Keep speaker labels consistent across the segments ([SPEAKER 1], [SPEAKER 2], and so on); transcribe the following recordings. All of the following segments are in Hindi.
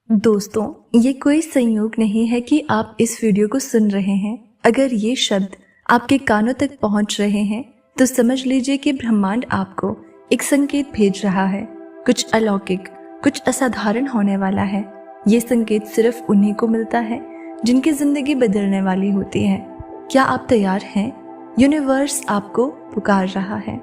[SPEAKER 1] दोस्तों, ये कोई संयोग नहीं है कि आप इस वीडियो को सुन रहे हैं। अगर ये शब्द आपके कानों तक पहुंच रहे हैं तो समझ लीजिए कि ब्रह्मांड आपको एक संकेत भेज रहा है। कुछ अलौकिक, कुछ असाधारण होने वाला है। ये संकेत सिर्फ उन्हीं को मिलता है जिनकी जिंदगी बदलने वाली होती है। क्या आप तैयार हैं? यूनिवर्स आपको पुकार रहा है।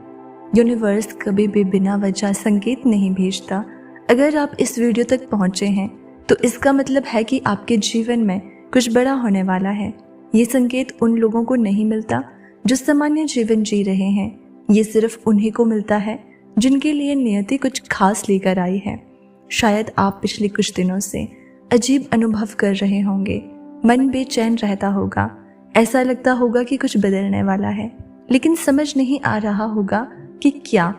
[SPEAKER 1] यूनिवर्स कभी भी बिना वजह संकेत नहीं भेजता। अगर आप इस वीडियो तक पहुंचे हैं तो इसका मतलब है कि आपके जीवन में कुछ बड़ा होने वाला है। ये संकेत उन लोगों को नहीं मिलता जो सामान्य जीवन जी रहे हैं। ये सिर्फ उन्हीं को मिलता है जिनके लिए नियति कुछ खास लेकर आई है। शायद आप पिछले कुछ दिनों से अजीब अनुभव कर रहे होंगे। मन बेचैन रहता होगा, ऐसा लगता होगा कि कुछ बदलने वाला है, लेकिन समझ नहीं आ रहा होगा कि क्या।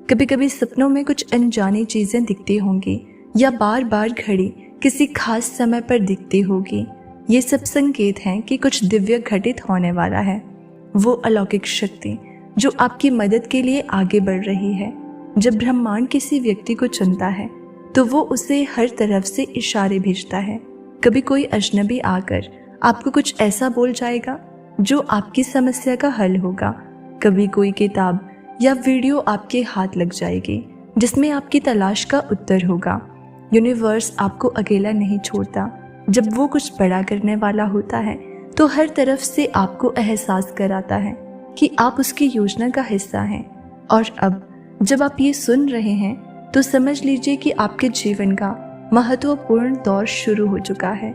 [SPEAKER 1] कभी कभी सपनों में कुछ अनजानी चीजें दिखती होंगी या बार बार घड़ी किसी खास समय पर दिखती होगी। ये सब संकेत हैं कि कुछ दिव्य घटित होने वाला है। वो अलौकिक शक्ति जो आपकी मदद के लिए आगे बढ़ रही है। जब ब्रह्मांड किसी व्यक्ति को चुनता है तो वो उसे हर तरफ से इशारे भेजता है। कभी कोई अजनबी आकर आपको कुछ ऐसा बोल जाएगा जो आपकी समस्या का हल होगा। कभी कोई किताब या वीडियो आपके हाथ लग जाएगी जिसमें आपकी तलाश का उत्तर होगा। यूनिवर्स आपको अकेला नहीं छोड़ता। जब वो कुछ बड़ा करने वाला होता है तो हर तरफ से आपको एहसास कराता है कि आप उसकी योजना का हिस्सा हैं। और अब जब आप ये सुन रहे हैं तो समझ लीजिए कि आपके जीवन का महत्वपूर्ण दौर शुरू हो चुका है।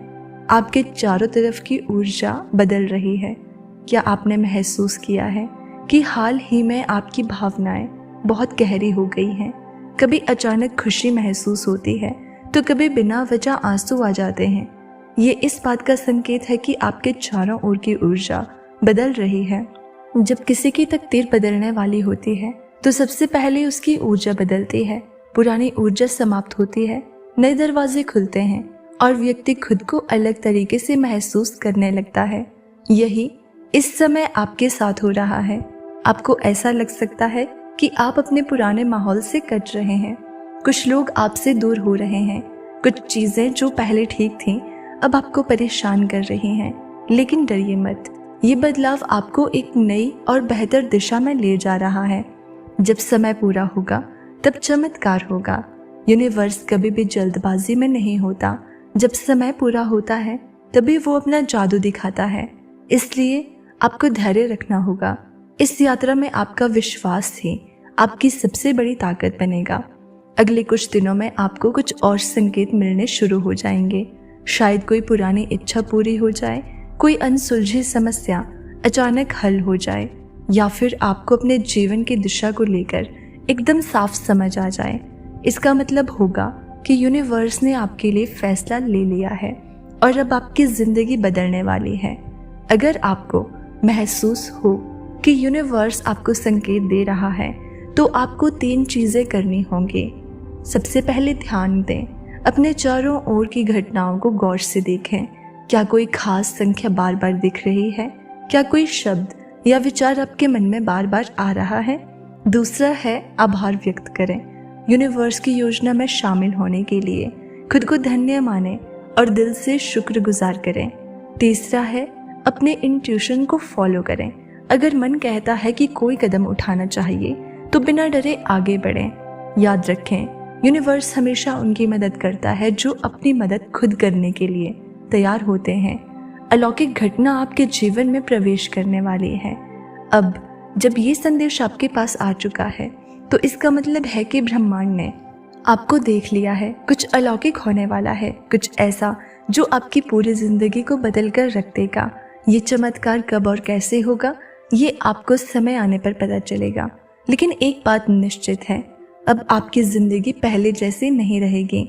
[SPEAKER 1] आपके चारों तरफ की ऊर्जा बदल रही है। क्या आपने महसूस किया है कि हाल ही में आपकी भावनाएं बहुत गहरी हो गई हैं? कभी अचानक खुशी महसूस होती है तो कभी बिना वजह आंसू आ जाते हैं। ये इस बात का संकेत है कि आपके चारों ओर की ऊर्जा बदल रही है। जब किसी की तकदीर बदलने वाली होती है तो सबसे पहले उसकी ऊर्जा बदलती है। पुरानी ऊर्जा समाप्त होती है, नए दरवाजे खुलते हैं और व्यक्ति खुद को अलग तरीके से महसूस करने लगता है। यही इस समय आपके साथ हो रहा है। आपको ऐसा लग सकता है कि आप अपने पुराने माहौल से कट रहे हैं। कुछ लोग आपसे दूर हो रहे हैं। कुछ चीजें जो पहले ठीक थीं अब आपको परेशान कर रही हैं। लेकिन डरिए मत, ये बदलाव आपको एक नई और बेहतर दिशा में ले जा रहा है। जब समय पूरा होगा तब चमत्कार होगा। यूनिवर्स कभी भी जल्दबाजी में नहीं होता। जब समय पूरा होता है तभी वो अपना जादू दिखाता है। इसलिए आपको धैर्य रखना होगा। इस यात्रा में आपका विश्वास ही आपकी सबसे बड़ी ताकत बनेगा। अगले कुछ दिनों में आपको कुछ और संकेत मिलने शुरू हो जाएंगे। शायद कोई पुरानी इच्छा पूरी हो जाए, कोई अनसुलझी समस्या अचानक हल हो जाए, या फिर आपको अपने जीवन की दिशा को लेकर एकदम साफ समझ आ जाए। इसका मतलब होगा कि यूनिवर्स ने आपके लिए फैसला ले लिया है और अब आपकी जिंदगी बदलने वाली है। अगर आपको महसूस हो कि यूनिवर्स आपको संकेत दे रहा है तो आपको 3 चीजें करनी होंगी। सबसे पहले ध्यान दें। अपने चारों ओर की घटनाओं को गौर से देखें। क्या कोई खास संख्या बार बार दिख रही है? क्या कोई शब्द या विचार आपके मन में बार बार आ रहा है? दूसरा है आभार व्यक्त करें। यूनिवर्स की योजना में शामिल होने के लिए खुद को धन्य माने और दिल से शुक्रगुजार करें। तीसरा है अपने इंट्यूशन को फॉलो करें। अगर मन कहता है कि कोई कदम उठाना चाहिए तो बिना डरे आगे बढ़ें। याद रखें, यूनिवर्स हमेशा उनकी मदद करता है जो अपनी मदद खुद करने के लिए तैयार होते हैं। अलौकिक घटना आपके जीवन में प्रवेश करने वाली है। अब जब ये संदेश आपके पास आ चुका है तो इसका मतलब है कि ब्रह्मांड ने आपको देख लिया है। कुछ अलौकिक होने वाला है, कुछ ऐसा जो आपकी पूरी जिंदगी को बदल कर रख देगा। ये चमत्कार कब और कैसे होगा ये आपको समय आने पर पता चलेगा। लेकिन एक बात निश्चित है, अब आपकी जिंदगी पहले जैसी नहीं रहेगी।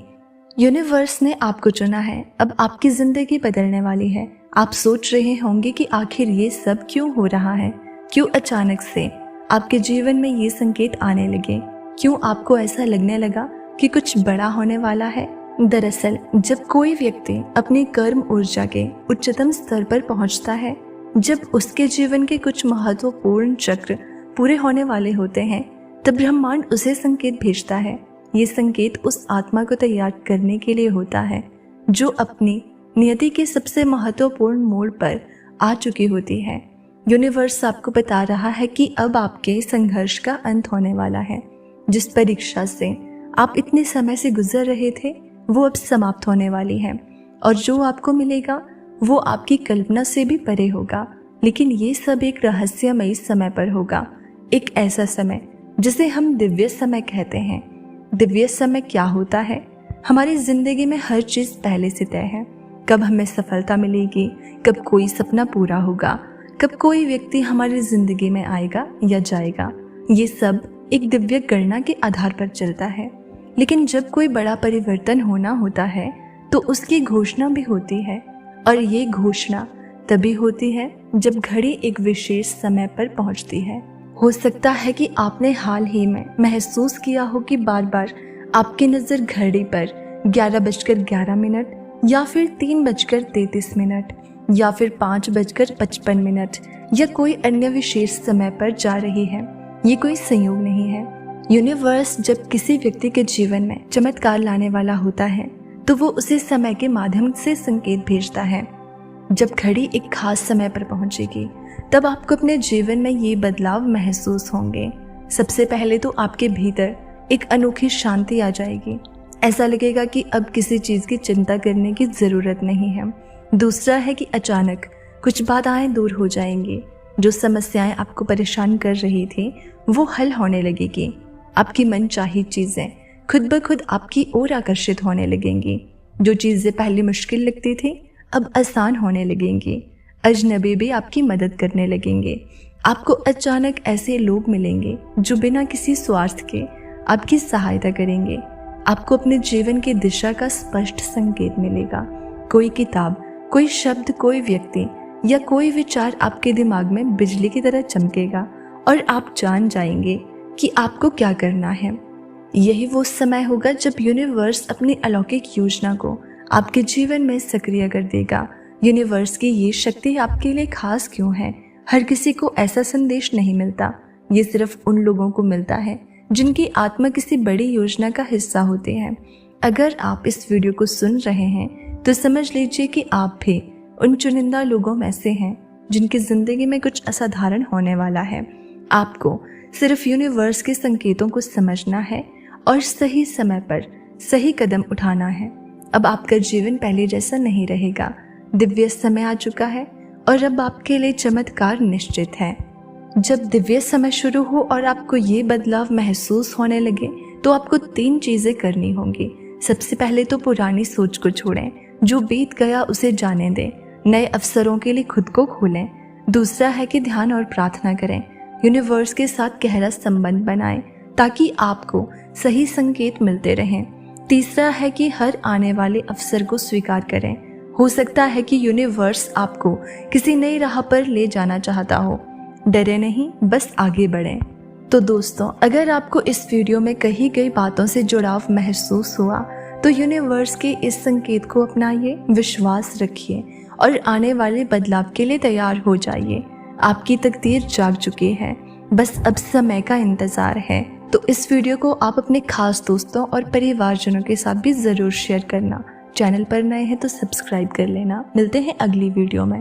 [SPEAKER 1] यूनिवर्स ने आपको चुना है। अब आपकी जिंदगी बदलने वाली है। आप सोच रहे होंगे कि आखिर ये सब क्यों हो रहा है, क्यों अचानक से आपके जीवन में ये संकेत आने लगे, क्यों आपको ऐसा लगने लगा कि कुछ बड़ा होने वाला है। दरअसल जब कोई व्यक्ति अपनी कर्म ऊर्जा के उच्चतम स्तर पर पहुंचता है, जब उसके जीवन के कुछ महत्वपूर्ण चक्र पूरे होने वाले होते हैं, तब ब्रह्मांड उसे संकेत भेजता है। ये संकेत उस आत्मा को तैयार करने के लिए होता है जो अपनी नियति के सबसे महत्वपूर्ण मोड़ पर आ चुकी होती है। यूनिवर्स आपको बता रहा है कि अब आपके संघर्ष का अंत होने वाला है। जिस परीक्षा से आप इतने समय से गुजर रहे थे वो अब समाप्त होने वाली है, और जो आपको मिलेगा वो आपकी कल्पना से भी परे होगा। लेकिन ये सब एक रहस्यमयी समय पर होगा, एक ऐसा समय जिसे हम दिव्य समय कहते हैं। दिव्य समय क्या होता है? हमारी जिंदगी में हर चीज पहले से तय है। कब हमें सफलता मिलेगी, कब कोई सपना पूरा होगा, कब कोई व्यक्ति हमारी जिंदगी में आएगा या जाएगा, ये सब एक दिव्य गणना के आधार पर चलता है। लेकिन जब कोई बड़ा परिवर्तन होना होता है तो उसकी घोषणा भी होती है, और ये घोषणा तभी होती है जब घड़ी एक विशेष समय पर पहुंचती है। हो सकता है कि आपने हाल ही में महसूस किया हो कि बार बार आपकी नज़र घड़ी पर 11:11 या फिर 3:33 या फिर 5:55 या कोई अन्य विशेष समय पर जा रही है। ये कोई संयोग नहीं है। यूनिवर्स जब किसी व्यक्ति के जीवन में चमत्कार लाने वाला होता है तो वो उसे समय के माध्यम से संकेत भेजता है। जब घड़ी एक खास समय पर पहुंचेगी तब आपको अपने जीवन में ये बदलाव महसूस होंगे। सबसे पहले तो आपके भीतर एक अनोखी शांति आ जाएगी। ऐसा लगेगा कि अब किसी चीज़ की चिंता करने की ज़रूरत नहीं है। दूसरा है कि अचानक कुछ बाधाएं दूर हो जाएंगी। जो समस्याएं आपको परेशान कर रही थी वो हल होने लगेगी। आपकी मनचाही चीज़ें खुद ब खुद आपकी ओर आकर्षित होने लगेंगी। जो चीज़ें पहले मुश्किल लगती थी अब आसान होने लगेंगी। अजनबी भी आपकी मदद करने लगेंगे। आपको अचानक ऐसे लोग मिलेंगे जो बिना किसी स्वार्थ के आपकी सहायता करेंगे। आपको अपने जीवन की दिशा का स्पष्ट संकेत मिलेगा। कोई किताब, कोई शब्द, कोई व्यक्ति या कोई विचार आपके दिमाग में बिजली की तरह चमकेगा और आप जान जाएंगे कि आपको क्या करना है। यही वो समय होगा जब यूनिवर्स अपनी अलौकिक योजना को आपके जीवन में सक्रिय कर देगा। यूनिवर्स की ये शक्ति आपके लिए खास क्यों है? हर किसी को ऐसा संदेश नहीं मिलता। ये सिर्फ उन लोगों को मिलता है जिनकी आत्मा किसी बड़ी योजना का हिस्सा होते हैं। अगर आप इस वीडियो को सुन रहे हैं तो समझ लीजिए कि आप भी उन चुनिंदा लोगों में से हैं जिनकी जिंदगी में कुछ असाधारण होने वाला है। आपको सिर्फ यूनिवर्स के संकेतों को समझना है और सही समय पर सही कदम उठाना है। अब आपका जीवन पहले जैसा नहीं रहेगा। दिव्य समय आ चुका है और अब आपके लिए चमत्कार निश्चित है। जब दिव्य समय शुरू हो और आपको ये बदलाव महसूस होने लगे तो आपको 3 चीजें करनी होंगी। सबसे पहले तो पुरानी सोच को छोड़ें, जो बीत गया उसे जाने दें, नए अवसरों के लिए खुद को खोलें। दूसरा है कि ध्यान और प्रार्थना करें, यूनिवर्स के साथ गहरा संबंध बनाएं ताकि आपको सही संकेत मिलते रहें। तीसरा है कि हर आने वाले अवसर को स्वीकार करें। हो सकता है कि यूनिवर्स आपको किसी नई राह पर ले जाना चाहता हो। डरे नहीं, बस आगे बढ़ें। तो दोस्तों, अगर आपको इस वीडियो में कही गई बातों से जुड़ाव महसूस हुआ तो यूनिवर्स के इस संकेत को अपनाइए, विश्वास रखिए और आने वाले बदलाव के लिए तैयार हो जाइए। आपकी तकदीर जाग चुकी है, बस अब समय का इंतजार है। तो इस वीडियो को आप अपने खास दोस्तों और परिवारजनों के साथ भी ज़रूर शेयर करना। चैनल पर नए हैं तो सब्सक्राइब कर लेना। मिलते हैं अगली वीडियो में।